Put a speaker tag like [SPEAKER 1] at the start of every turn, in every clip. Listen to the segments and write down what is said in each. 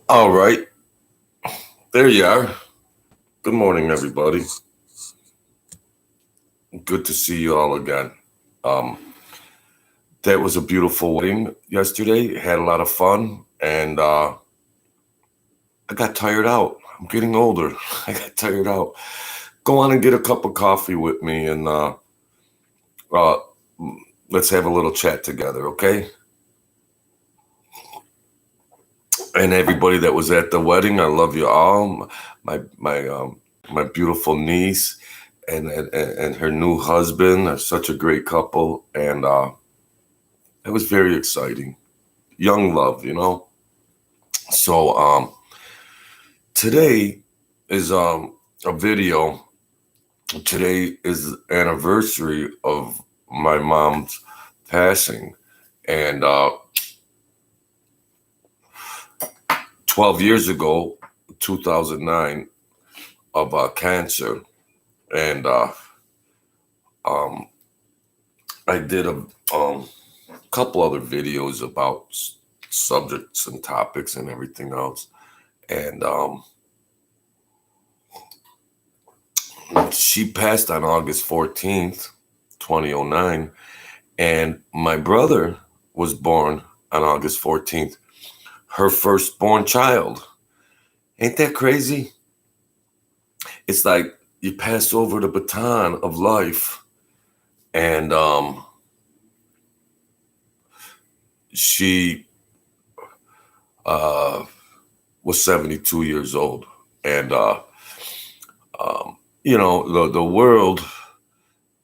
[SPEAKER 1] All right, there you are. Good morning, everybody. Good to see you all again. Um, that was a beautiful wedding yesterday. Had a lot of fun, and I got tired out. I'm getting older. I got tired out. Go on and get a cup of coffee with me, and uh, let's have a little chat together, okay? And everybody that was at the wedding, I love you all. My beautiful niece and her new husband are such a great couple, and it was very exciting. Young love, you know. So today is a video. Today is the anniversary of my mom's passing, and 12 years ago, 2009, of cancer, and um, I did a couple other videos about subjects and topics and everything else, and she passed on August 14th, 2009, and my brother was born on August 14th, her firstborn child. Ain't that crazy? It's like you pass over the baton of life, and she uh, was 72 years old, and you know the world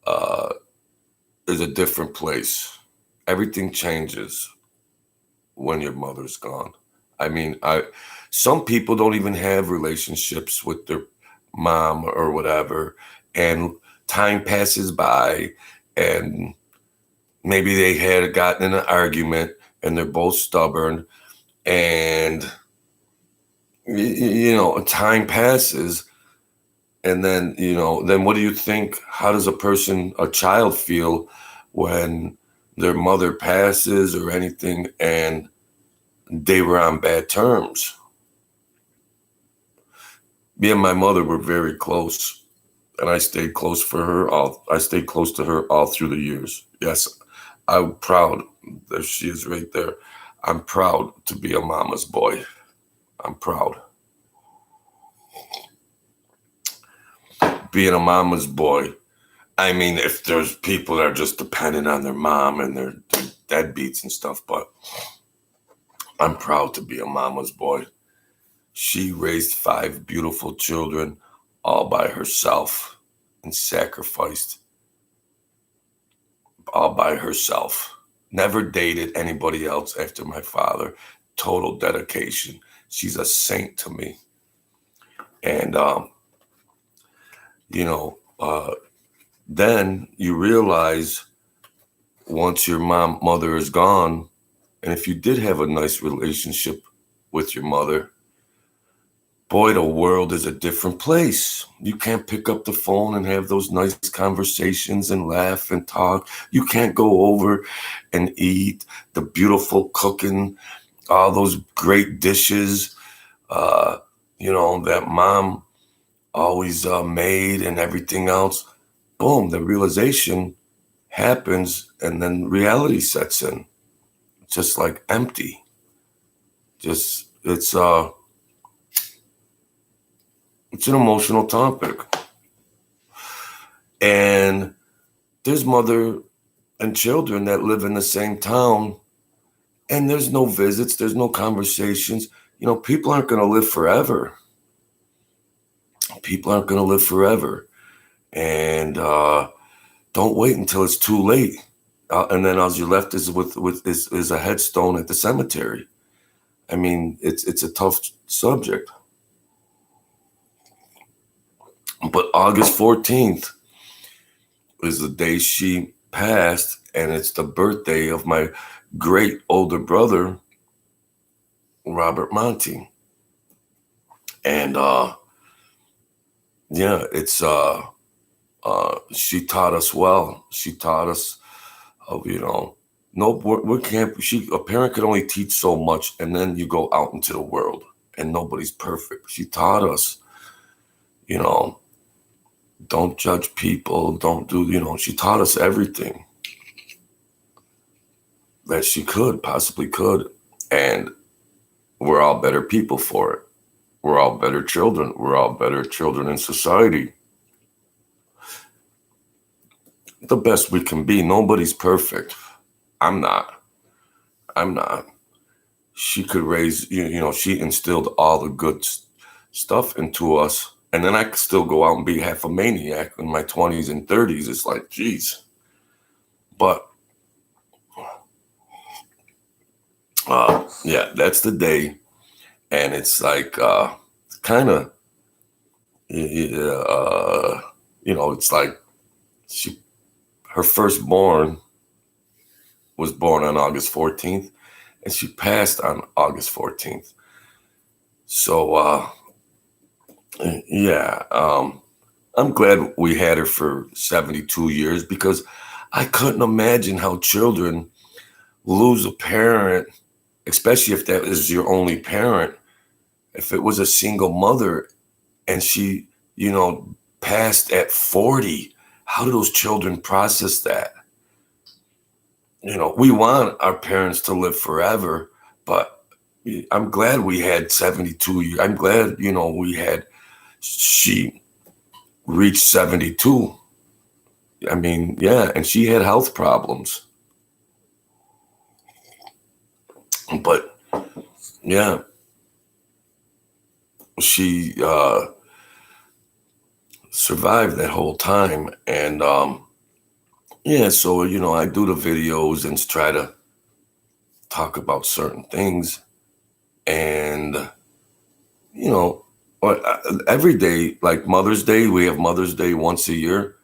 [SPEAKER 1] uh, is a different place. Everything changes when your mother's gone. I mean, I some people don't even have relationships with their mom or whatever, and time passes by, and maybe they had gotten in an argument, and they're both stubborn, and you know, time passes, and then then what do you think? How does a child feel when their mother passes or anything, and they were on bad terms? Me and my mother were very close, and I stayed close for her all. I stayed close to her all through the years. Yes, I'm proud. There she is, right there. I'm proud to be a mama's boy. I'm proud. Being a mama's boy. I mean, if there's people that are just dependent on their mom and their deadbeats and stuff, but I'm proud to be a mama's boy. She raised 5 beautiful children all by herself and sacrificed all by herself. Never dated anybody else after my father. Total dedication. She's a saint to me. And, you know, then you realize once your mother is gone, and if you did have a nice relationship with your mother, boy, the world is a different place. You can't pick up the phone and have those nice conversations and laugh and talk. You can't go over and eat the beautiful cooking, all those great dishes, uh, that mom always made and everything else. Boom, the realization happens, and then reality sets in. Just like empty. Just it's an emotional topic. And there's mother and children that live in the same town, and there's no visits, there's no conversations. People aren't going to live forever. People aren't going to live forever. And don't wait until it's too late. And then all you're left is is a headstone at the cemetery. I mean, it's a tough subject. But August 14th is the day she passed, and it's the birthday of my great older brother, Robert Monty. And yeah, it's she taught us well. She taught us of no, we can't. A parent can only teach so much, and then you go out into the world and nobody's perfect. She taught us, you know, don't judge people, don't do, she taught us everything that she possibly could. And we're all better people for it. We're all better children. We're all better children in society. The best we can be. Nobody's perfect. I'm not. She could raise, she instilled all the good stuff into us. And then I could still go out and be half a maniac in my 20s and 30s. It's like, geez. But, yeah, that's the day. And it's like, kind of, it's like her firstborn was born on August 14th, and she passed on August 14th. So, yeah, I'm glad we had her for 72 years, because I couldn't imagine how children lose a parent, especially if that is your only parent. If it was a single mother and she, passed at 40, how do those children process that? We want our parents to live forever, but I'm glad we had 72 years. I'm glad, she reached 72. I mean, yeah, and she had health problems. But, yeah, she survived that whole time. And, yeah, so, I do the videos and try to talk about certain things. And, every day, like Mother's Day, we have Mother's Day once a year.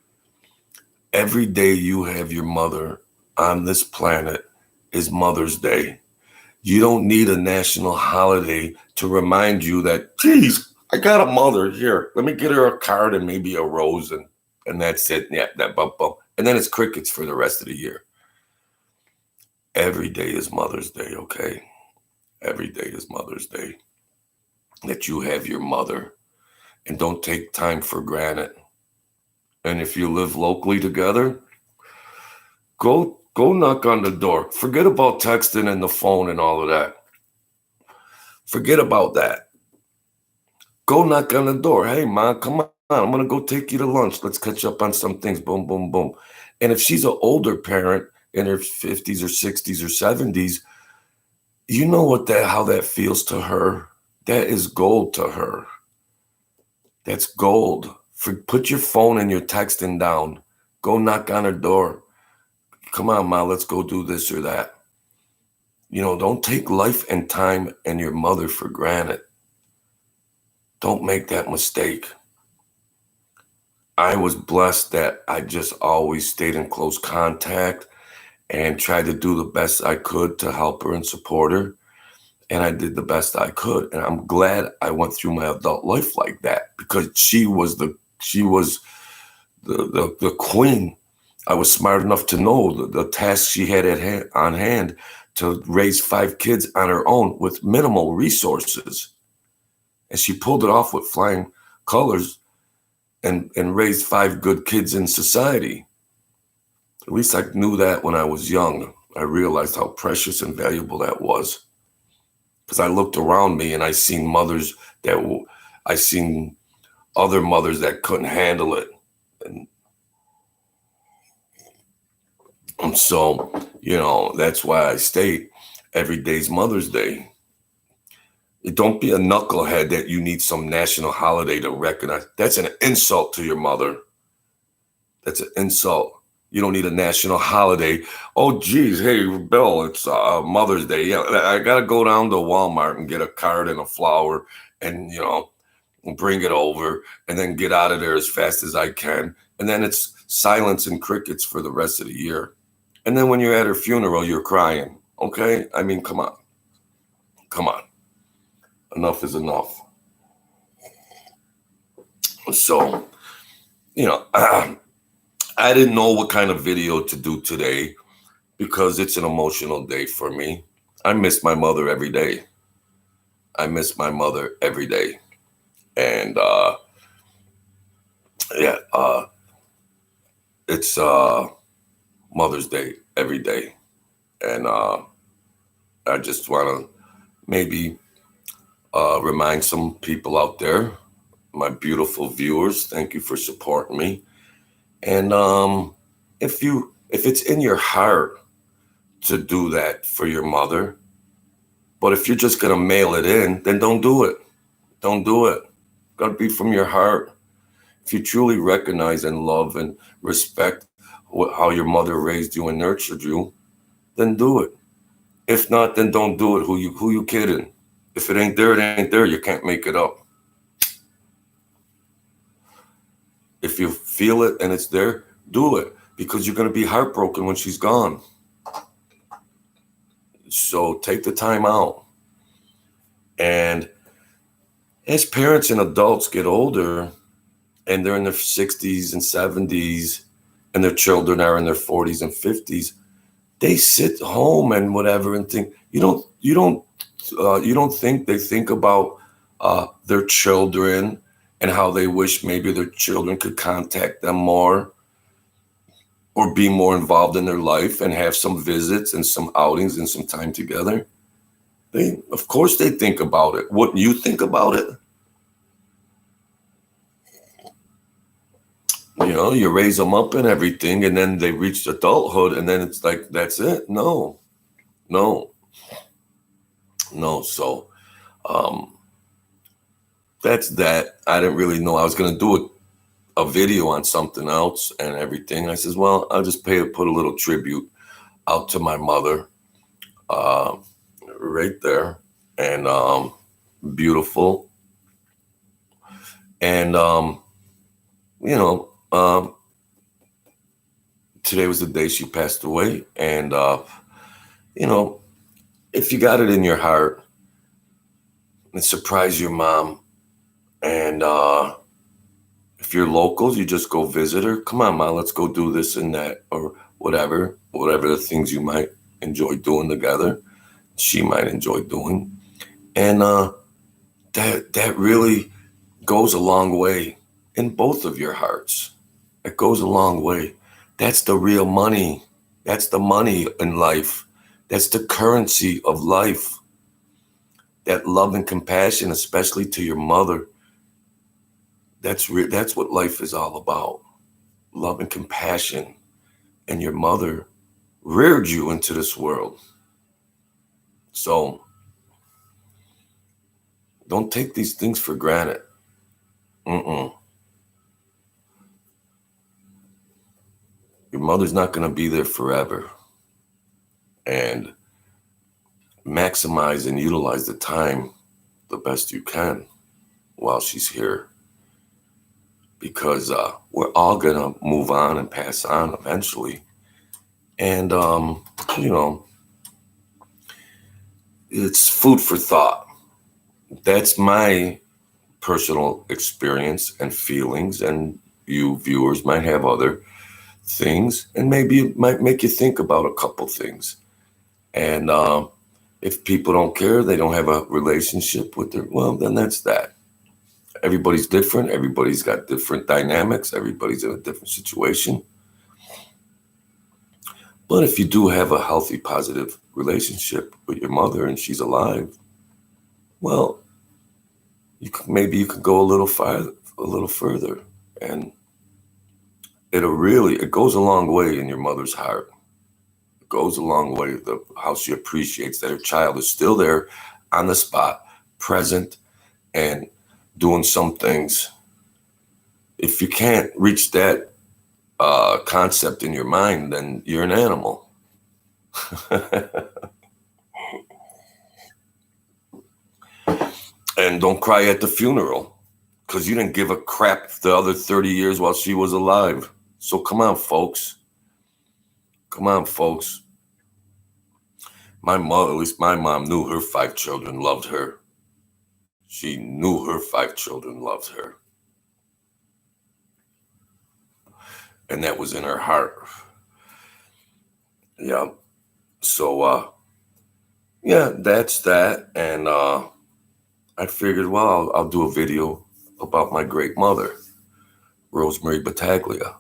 [SPEAKER 1] Every day you have your mother on this planet is Mother's Day. You don't need a national holiday to remind you that, geez, I got a mother here. Let me get her a card and maybe a rose, and that's it. Yeah, that bump. And then it's crickets for the rest of the year. Every day is Mother's Day, okay? Every day is Mother's Day. That you have your mother, and don't take time for granted. And if you live locally together, go knock on the door. Forget about texting and the phone and all of that. Forget about that. Go knock on the door. Hey, Mom, come on. I'm going to go take you to lunch. Let's catch up on some things. Boom, boom, boom. And if she's an older parent in her 50s or 60s or 70s, you know how that feels to her. That is gold to her. That's gold. Put your phone and your texting down. Go knock on her door. Come on, Ma, let's go do this or that. Don't take life and time and your mother for granted. Don't make that mistake. I was blessed that I just always stayed in close contact and tried to do the best I could to help her and support her. And I did the best I could. And I'm glad I went through my adult life like that, because she was the queen. I was smart enough to know the task she had on hand to raise 5 kids on her own with minimal resources. And she pulled it off with flying colors and raised 5 good kids in society. At least I knew that when I was young. I realized how precious and valuable that was. Because I looked around me and I seen other mothers that couldn't handle it. And so, that's why I state every day's Mother's Day. Don't be a knucklehead that you need some national holiday to recognize. That's an insult to your mother. That's an insult. You don't need a national holiday. Oh, geez, hey, Bill, it's Mother's Day. Yeah, I got to go down to Walmart and get a card and a flower and, bring it over and then get out of there as fast as I can. And then it's silence and crickets for the rest of the year. And then when you're at her funeral, you're crying. Okay? I mean, come on. Come on. Enough is enough. So, I didn't know what kind of video to do today because it's an emotional day for me. I miss my mother every day. I miss my mother every day. And yeah, it's Mother's Day every day. And I just want to maybe remind some people out there, my beautiful viewers, thank you for supporting me. And if it's in your heart to do that for your mother, but if you're just gonna mail it in, then don't do it. Don't do it. Gotta be from your heart. If you truly recognize and love and respect how your mother raised you and nurtured you, then do it. If not, then don't do it. Who you kidding? If it ain't there, it ain't there. You can't make it up. If you feel it and it's there, do it, because you're gonna be heartbroken when she's gone. So take the time out. And as parents and adults get older and they're in their 60s and 70s and their children are in their 40s and 50s, they sit home and whatever and think, you don't think they think about their children and how they wish maybe their children could contact them more or be more involved in their life and have some visits and some outings and some time together. Of course they think about it. Wouldn't you think about it? You raise them up and everything, and then they reach adulthood, and then it's like, that's it. No. So that's that. I didn't really know I was going to do a video on something else and everything. I says, well, I'll just put a little tribute out to my mother right there. And beautiful. And, today was the day she passed away. And, if you got it in your heart and surprise your mom, and if you're local, you just go visit her. Come on, Mom, let's go do this and that, or whatever the things you might enjoy doing together, she might enjoy doing. And that really goes a long way in both of your hearts. It goes a long way. That's the real money. That's the money in life. That's the currency of life. That love and compassion, especially to your mother. That's what life is all about. Love and compassion. And your mother reared you into this world. So don't take these things for granted. Your mother's not going to be there forever. And maximize and utilize the time the best you can while she's here. Because we're all going to move on and pass on eventually. And, it's food for thought. That's my personal experience and feelings, and you viewers might have other things, and maybe it might make you think about a couple things. And if people don't care, they don't have a relationship with her, well, then that's that. Everybody's different. Everybody's got different dynamics. Everybody's in a different situation. But if you do have a healthy, positive relationship with your mother and she's alive, well, maybe you could go a little further, and it goes a long way in your mother's heart. It goes a long way, how she appreciates that her child is still there on the spot, present, and doing some things. If you can't reach that concept in your mind, then you're an animal. And don't cry at the funeral, because you didn't give a crap the other 30 years while she was alive. So come on, folks. My mother, at least my mom, knew her 5 children loved her. She knew her 5 children loved her. And that was in her heart. Yeah. So, that's that. And I figured, well, I'll do a video about my great mother, Rosemary Battaglia.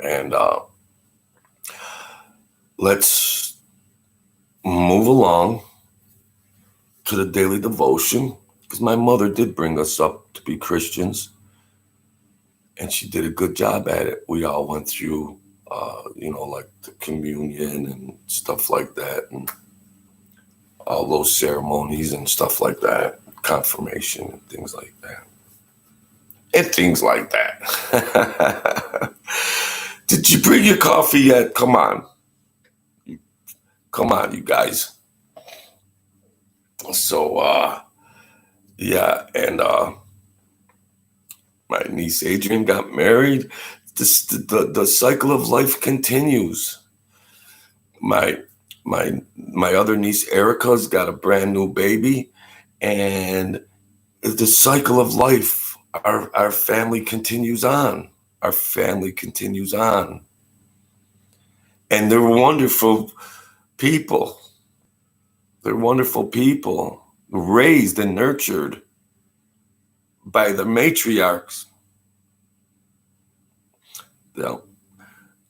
[SPEAKER 1] And let's move along to the daily devotion, because my mother did bring us up to be Christians, and she did a good job at it. We all went through, like the communion and stuff like that, and all those ceremonies and stuff like that, confirmation and things like that. Did you bring your coffee yet? Come on, you guys. So, yeah, and my niece Adrian got married. The cycle of life continues. My other niece Erica's got a brand new baby, and the cycle of life, our family continues on. Our family continues on. And they're wonderful people. They're wonderful people, raised and nurtured by the matriarchs.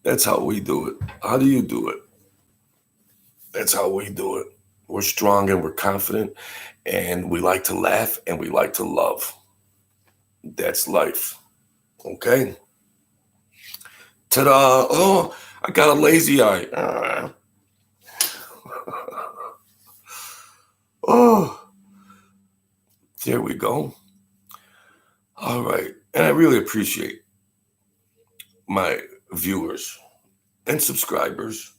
[SPEAKER 1] That's how we do it. How do you do it? That's how we do it. We're strong and we're confident, and we like to laugh and we like to love. That's life. Okay? Ta-da! Oh, I got a lazy eye. Oh, there we go. All right. And I really appreciate my viewers and subscribers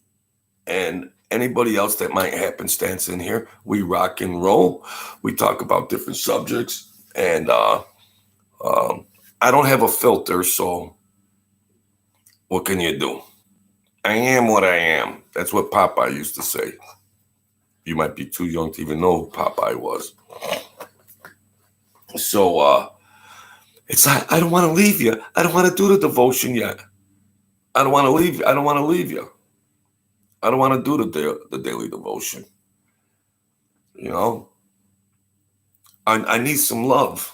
[SPEAKER 1] and anybody else that might happenstance in here. We rock and roll. We talk about different subjects, and I don't have a filter, so what can you do? I am what I am. That's what Popeye used to say. You might be too young to even know who Popeye was. So it's like, I don't want to leave you. I don't want to do the devotion yet. I don't want to leave you. I don't want to leave you. I don't want to do the daily devotion. You know, I need some love.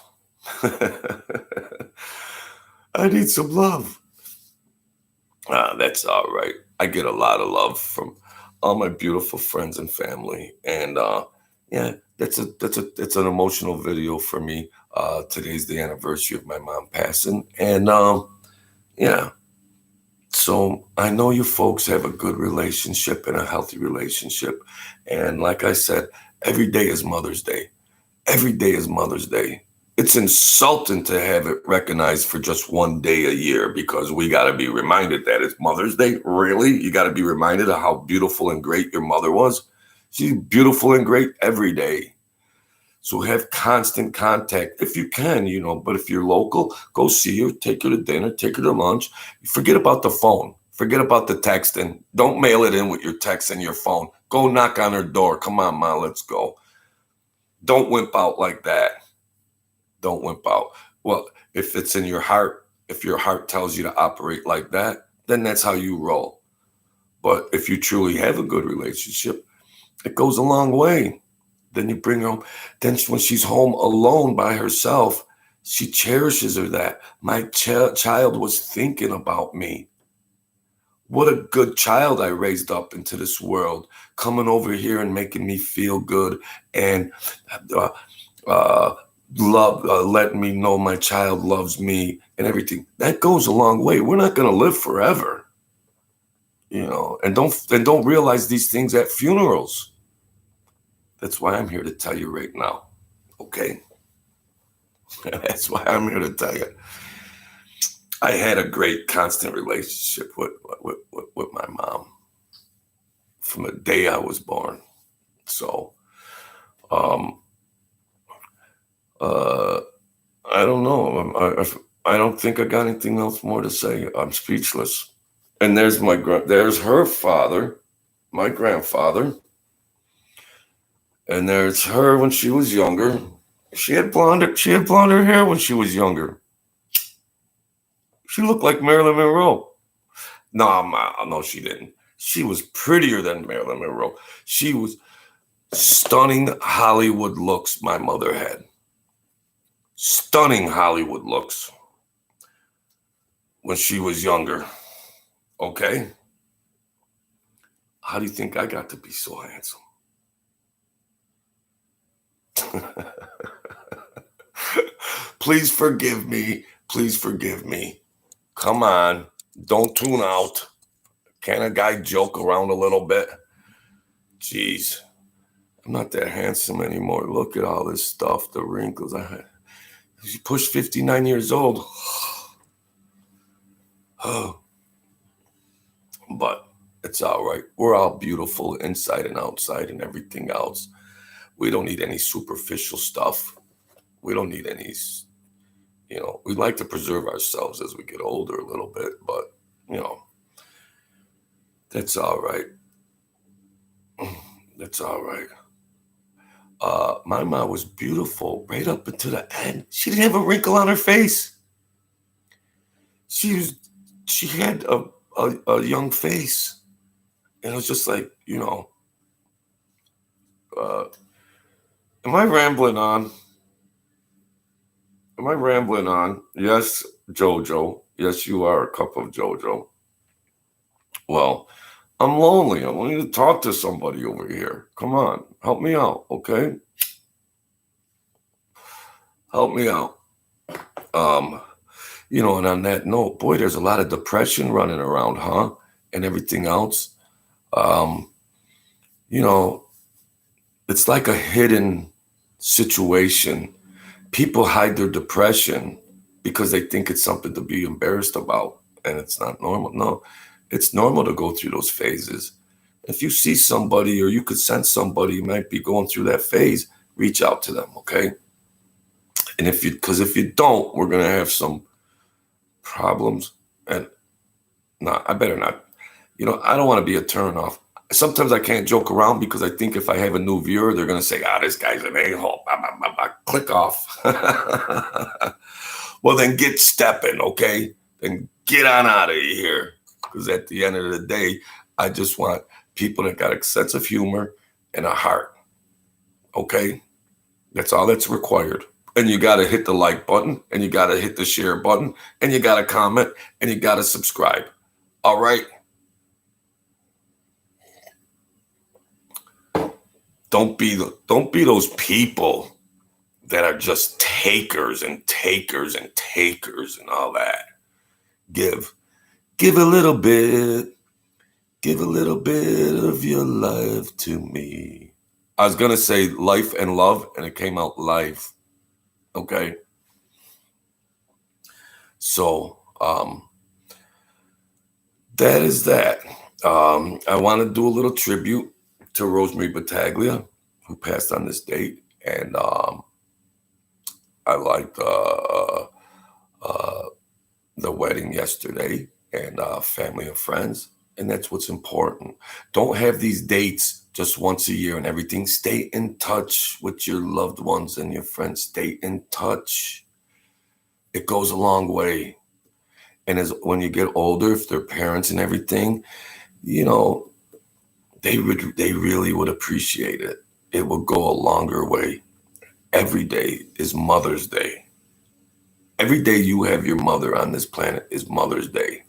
[SPEAKER 1] I need some love. That's all right. I get a lot of love from all my beautiful friends and family, and yeah, that's an emotional video for me. Today's the anniversary of my mom passing, and yeah. So I know you folks have a good relationship and a healthy relationship, and like I said, every day is Mother's Day. Every day is Mother's Day. It's insulting to have it recognized for just one day a year, because we got to be reminded that it's Mother's Day. Really? You got to be reminded of how beautiful and great your mother was? She's beautiful and great every day. So have constant contact if you can, but if you're local, go see her, take her to dinner, take her to lunch. Forget about the phone. Forget about the texting. Don't mail it in with your text and your phone. Go knock on her door. Come on, Ma, let's go. Don't wimp out like that. Don't wimp out. Well, if it's in your heart, if your heart tells you to operate like that, then that's how you roll. But if you truly have a good relationship, it goes a long way. Then you bring her home. Then when she's home alone by herself, she cherishes her that. My child was thinking about me. What a good child I raised up into this world, coming over here and making me feel good, and letting me know my child loves me and everything. That goes a long way. We're not going to live forever, and don't realize these things at funerals. That's why I'm here to tell you right now. Okay? That's why I'm here to tell you. I had a great constant relationship with my mom from the day I was born. So, I don't know. I don't think I got anything else more to say. I'm speechless. And there's there's her father, my grandfather. And there's her when she was younger. She had blonde hair when she was younger. She looked like Marilyn Monroe. No, she didn't. She was prettier than Marilyn Monroe. She was Stunning Hollywood looks my mother had. Stunning Hollywood looks when she was younger. Okay? How do you think I got to be so handsome? Please forgive me. Please forgive me. Come on. Don't tune out. Can a guy joke around a little bit? Jeez. I'm not that handsome anymore. Look at all this stuff, the wrinkles I had. You push 59 years old. But it's all right. We're all beautiful inside and outside and everything else. We don't need any superficial stuff. We don't need any, we like to preserve ourselves as we get older a little bit, but, that's all right. That's all right. My mom was beautiful right up until the end. She didn't have a wrinkle on her face. She had a young face. And it was just like, am I rambling on? Am I rambling on? Yes, Jojo. Yes, you are a cup of Jojo. Well, I'm lonely. I want you to talk to somebody over here. Come on, help me out, okay? Help me out. And on that note, boy, there's a lot of depression running around, huh? And everything else. It's like a hidden situation. People hide their depression because they think it's something to be embarrassed about, and it's not normal. No, it's normal to go through those phases. If you see somebody or you could sense somebody might be going through that phase, reach out to them, okay? And if you don't, we're going to have some problems. And I better not. I don't want to be a turnoff. Sometimes I can't joke around because I think if I have a new viewer, they're going to say, this guy's an a-hole. Click off. Well, then get stepping, okay? Then get on out of here. Because at the end of the day, I just want people that got a sense of humor and a heart, okay? That's all that's required. And you got to hit the like button, and you got to hit the share button, and you got to comment, and you got to subscribe. All right? Don't be those people that are just takers and takers and takers and all that. Give a little bit. Give a little bit of your life to me. I was going to say life and love, and it came out life. Okay? So, that is that. I want to do a little tribute to Rosemary Battaglia, who passed on this date. And I liked the wedding yesterday and family and friends. And that's what's important. Don't have these dates just once a year and everything. Stay in touch with your loved ones and your friends. Stay in touch. It goes a long way. And when you get older, if they're parents and everything, they really would appreciate it. It will go a longer way. Every day is Mother's Day. Every day you have your mother on this planet is Mother's Day.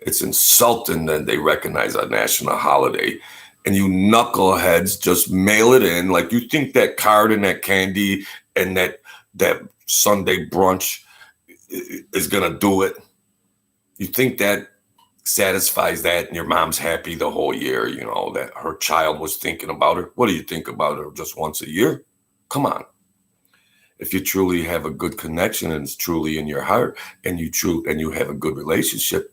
[SPEAKER 1] It's insulting that they recognize a national holiday and you knuckleheads just mail it in. Like you think that card and that candy and that Sunday brunch is going to do it. You think that satisfies that and your mom's happy the whole year, that her child was thinking about her. What do you think about her just once a year? Come on. If you truly have a good connection and it's truly in your heart and you have a good relationship,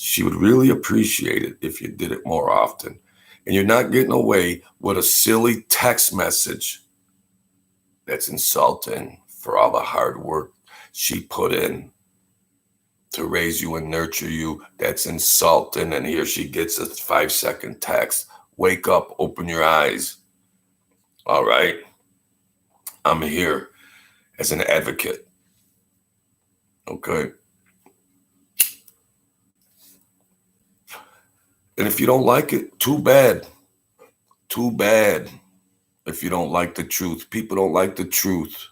[SPEAKER 1] she would really appreciate it if you did it more often. And you're not getting away with a silly text message that's insulting for all the hard work she put in to raise you and nurture you. That's insulting. And here she gets a 5-second text. Wake up, open your eyes. All right. I'm here as an advocate. Okay. And if you don't like it, too bad. Too bad. if you don't like the truth. People don't like the truth.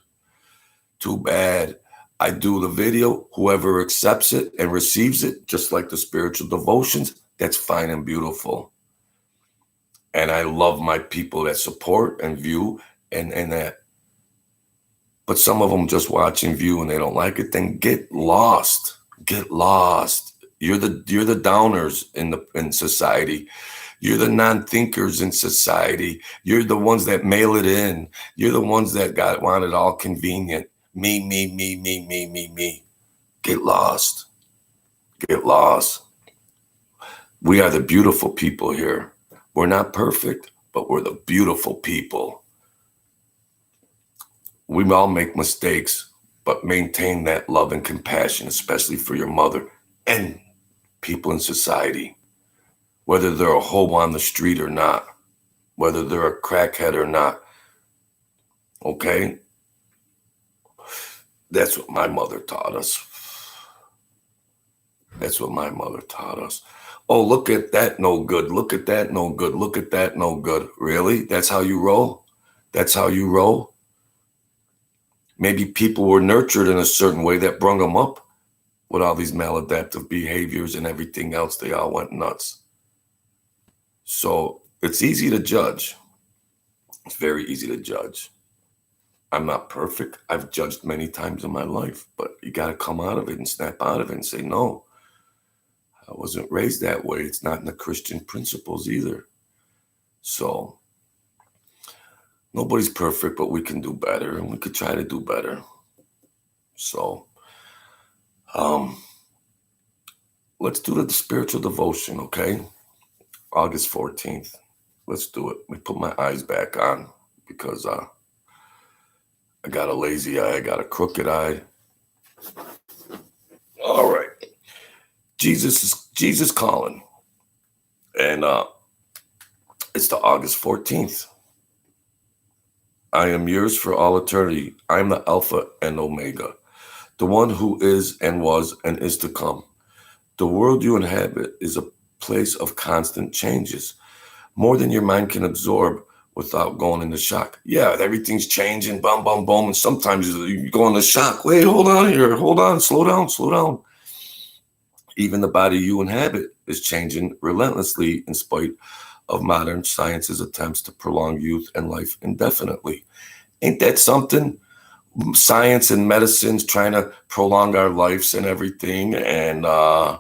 [SPEAKER 1] Too bad. I do the video. Whoever accepts it and receives it, just like the spiritual devotions, that's fine and beautiful. And I love my people that support and view and that. But some of them just watch and view and they don't like it, then get lost. Get lost. You're the downers in society. You're the non-thinkers in society. You're the ones that mail it in. You're the ones that want it all convenient. Me, me, me, me, me, me, me. Get lost. Get lost. We are the beautiful people here. We're not perfect, but we're the beautiful people. We all make mistakes, but maintain that love and compassion, especially for your mother and people in society, whether they're a hoe on the street or not, whether they're a crackhead or not. Okay? That's what my mother taught us. That's what my mother taught us. Oh, look at that, no good. Look at that, no good. Look at that, no good. Really? That's how you roll? That's how you roll? Maybe people were nurtured in a certain way that brung them up with all these maladaptive behaviors and everything else. They all went nuts. So it's easy to judge. It's very easy to judge. I'm not perfect. I've judged many times in my life, but you got to come out of it and snap out of it and say, no, I wasn't raised that way. It's not in the Christian principles either. So nobody's perfect, but we can do better and we could try to do better. So let's do the spiritual devotion, okay? August 14th. Let's do it. Let me put my eyes back on because I got a lazy eye. I got a crooked eye. All right. Jesus calling. And it's the August 14th. I am yours for all eternity. I am the Alpha and Omega, the one who is and was and is to come. The world you inhabit is a place of constant changes, more than your mind can absorb without going into shock. Yeah, everything's changing, boom, boom, boom, and sometimes you go into shock. Wait, hold on here, hold on, slow down, slow down. Even the body you inhabit is changing relentlessly in spite of modern science's attempts to prolong youth and life indefinitely. Ain't that something? Science and medicine's trying to prolong our lives and everything. And I,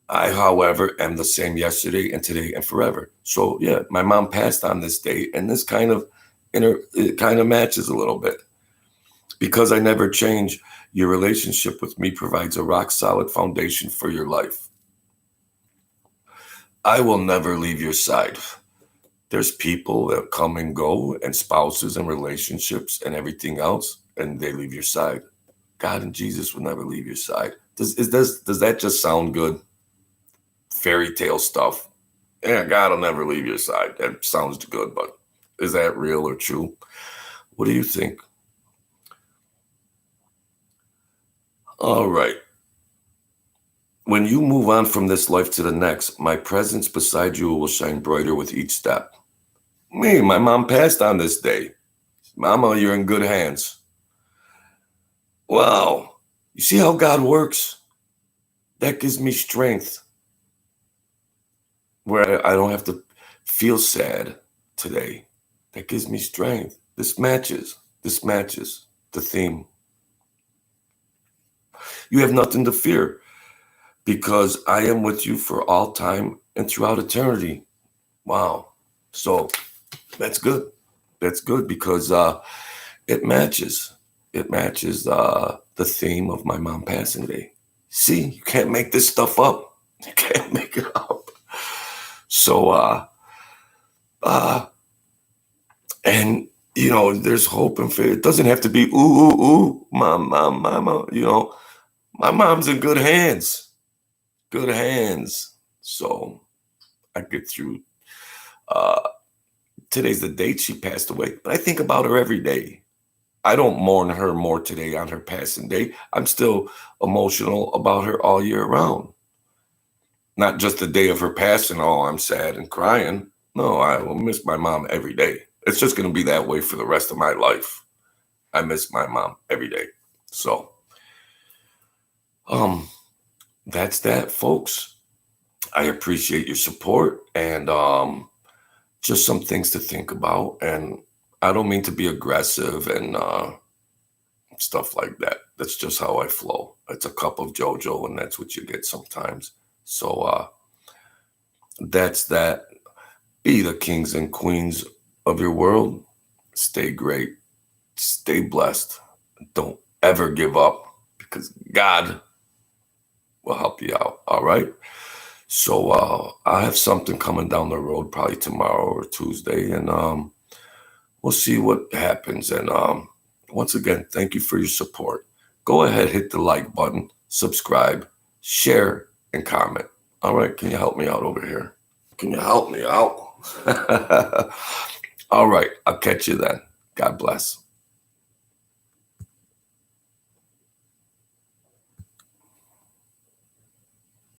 [SPEAKER 1] however, am the same yesterday and today and forever. So yeah, my mom passed on this day, and this kind of it kind of matches a little bit. Because I never change, your relationship with me provides a rock solid foundation for your life. I will never leave your side. There's people that come and go, and spouses and relationships and everything else, and they leave your side. God and Jesus will never leave your side. Does that just sound good? Fairy tale stuff. Yeah, God will never leave your side. That sounds good, but is that real or true? What do you think? All right. When you move on from this life to the next, my presence beside you will shine brighter with each step. My mom passed on this day. Mama, you're in good hands. Wow. You see how God works? That gives me strength. Where I don't have to feel sad today. That gives me strength. This matches the theme. You have nothing to fear because I am with you for all time and throughout eternity. Wow. So that's good. That's good because it matches. It matches the theme of my mom passing day. See, you can't make this stuff up. You can't make it up. So, and you know, there's hope and faith. It doesn't have to be ooh, mama. You know, my mom's in good hands. Good hands. So I get through. Today's the date she passed away, but I think about her every day. I don't mourn her more today on her passing day. I'm still emotional about her all year round. Not just the day of her passing, oh, I'm sad and crying. No, I will miss my mom every day. It's just going to be that way for the rest of my life. I miss my mom every day. So, that's that, folks. I appreciate your support and just some things to think about. And I don't mean to be aggressive and stuff like that. That's just how I flow. It's a cup of JoJo, and that's what you get sometimes. So that's that. Be the kings and queens of your world. Stay great. Stay blessed. Don't ever give up, because God will help you out. All right. So I have something coming down the road, probably tomorrow or Tuesday, and we'll see what happens. And once again, thank you for your support. Go ahead, hit the like button, subscribe, share, and comment. All right. Can you help me out over here? Can you help me out? All right. I'll catch you then. God bless.